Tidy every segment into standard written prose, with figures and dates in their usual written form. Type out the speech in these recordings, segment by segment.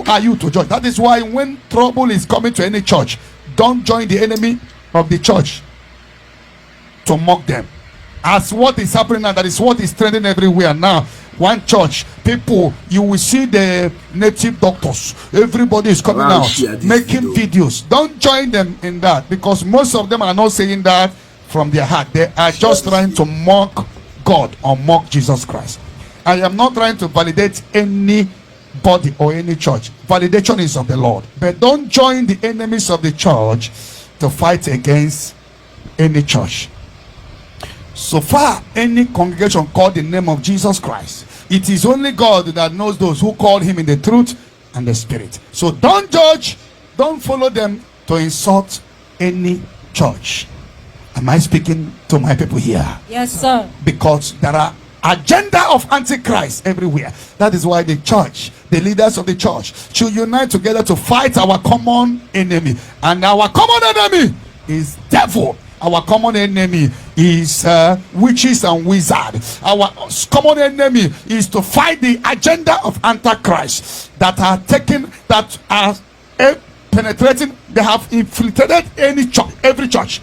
What are you to judge? That is why when trouble is coming to any church, don't join the enemy of the church to mock them. As what is happening now, that is what is trending everywhere now. One church, people, you will see the native doctors. Everybody is coming out, making videos. Don't join them in that, because most of them are not saying that from their heart. They are just trying to mock God or mock Jesus Christ. I am not trying to validate anybody or any church. Validation is of the Lord. But don't join the enemies of the church to fight against any church. So far, any congregation called the name of Jesus Christ, it is only God that knows those who call him in the truth and the spirit. So don't judge, don't follow them to insult any church. Am I speaking to my people here? Yes, sir. Because there are agenda of antichrist everywhere. That is why the church, the leaders of the church, should unite together to fight our common enemy. And our common enemy is devil. Our common enemy is witches and wizards. Our common enemy is to fight the agenda of antichrist that are taking, that are penetrating. They have infiltrated every church.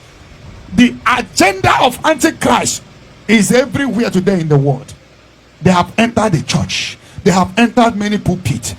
The agenda of antichrist is everywhere today in the world. They have entered the church. They have entered many pulpits.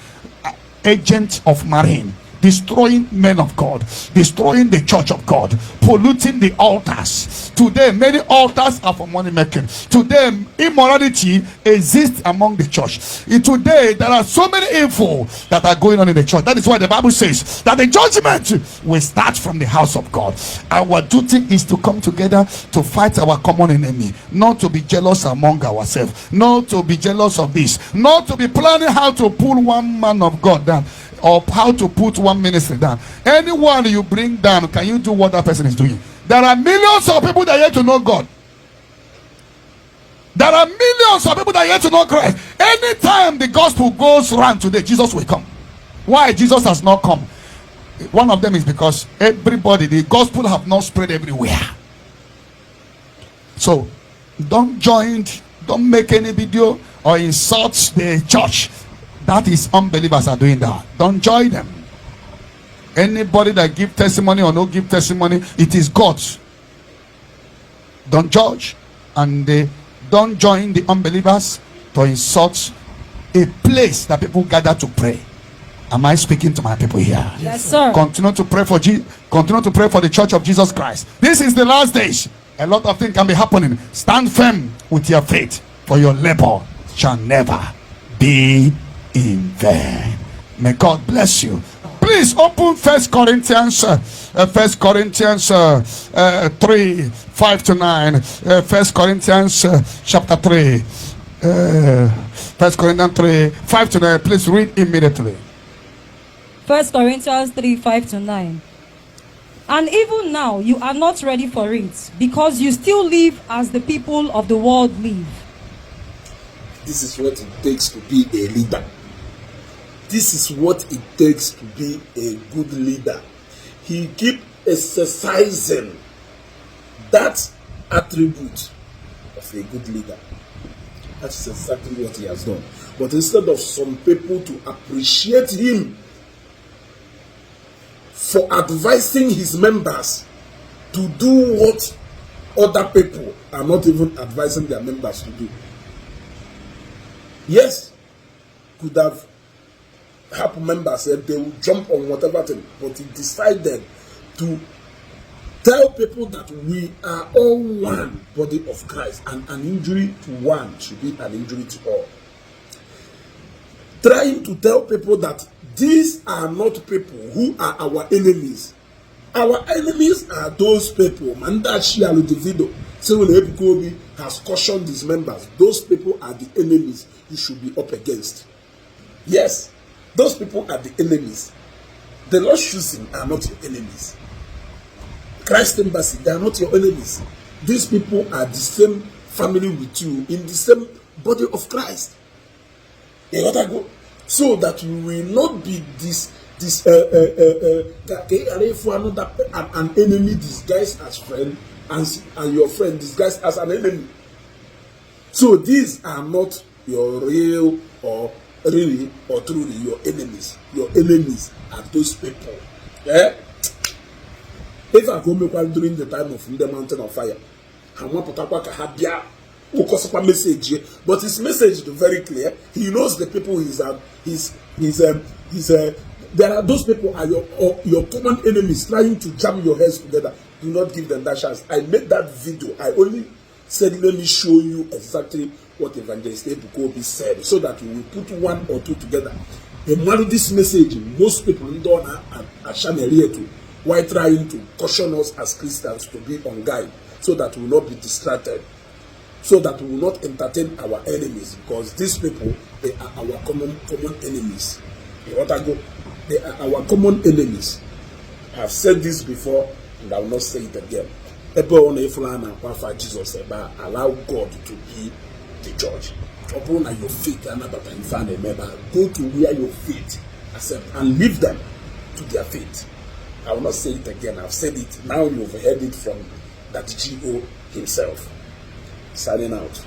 Agents of marine, destroying men of God, destroying the church of God, polluting the altars. Today, many altars are for money making. Today, immorality exists among the church. Today, there are so many evil that are going on in the church. That is why the Bible says that the judgment will start from the house of God. Our duty is to come together to fight our common enemy, not to be jealous among ourselves, not to be jealous of this, not to be planning how to pull one man of God down, or how to put one ministry down. Anyone you bring down, can you do what that person is doing? There are millions of people that are yet to know God. There are millions of people that are yet to know Christ. Anytime the gospel goes around today, Jesus will come. Why Jesus has not come? One of them is because everybody, the gospel have not spread everywhere. So don't join, don't make any video or insult the church. That is, unbelievers are doing that. Don't join them. Anybody that give testimony or no give testimony, it is God's. Don't judge, and don't join the unbelievers to insult a place that people gather to pray. Am I speaking to my people here? Yes, sir. Continue to pray for continue to pray for the church of Jesus Christ. This is the last days. A lot of things can be happening. Stand firm with your faith, for your labor shall never be in vain. May God bless you. Please open 1 Corinthians 3, 5 to 9. 1 Corinthians chapter 3. 1 Corinthians 3, 5 to 9. Please read immediately. 1 Corinthians 3, 5 to 9. And even now you are not ready for it, because you still live as the people of the world live. This is what it takes to be a leader. This is what it takes to be a good leader. He keep exercising that attribute of a good leader. That's exactly what he has done. But instead of some people to appreciate him for advising his members to do what other people are not even advising their members to do. Yes, could have helped members said they will jump on whatever thing, but he decided to tell people that we are all one body of Christ, and an injury to one should be an injury to all. Trying to tell people that these are not people who are our enemies. Our enemies are those people. Mandashi Aludivido, Evangelist Ebuka Obi has cautioned his members. Those people are the enemies you should be up against. Yes, those people are the enemies. The Lord choosing are not your enemies. Christ Embassy, they are not your enemies. These people are the same family with you, in the same body of Christ. You gotta go. So that you will not be an enemy disguised as friend, and your friend disguised as an enemy. So these are not your real or really or truly your enemies. Your enemies are those people. Eh? If I go during the time of the mountain of fire, I want to talk about message, but his message is very clear. He knows the people there are those people are your common enemies trying to jam your heads together. Do not give them that chance. I made that video. I only said, let me show you exactly what Evangelist Ebuka Obi said, so that we will put one or two together. And this message, most people don't are to why trying to caution us as Christians to be on guard, so that we will not be distracted, so that we will not entertain our enemies, because these people, they are our common enemies. You want to go? They are our common enemies. I have said this before, and I will not say it again. Jesus said, allow God to be the judge. Upon your feet, go to where your feet accept and leave them to their feet. I will not say it again. I've said it. Now you've heard it from that GO himself. Signing out.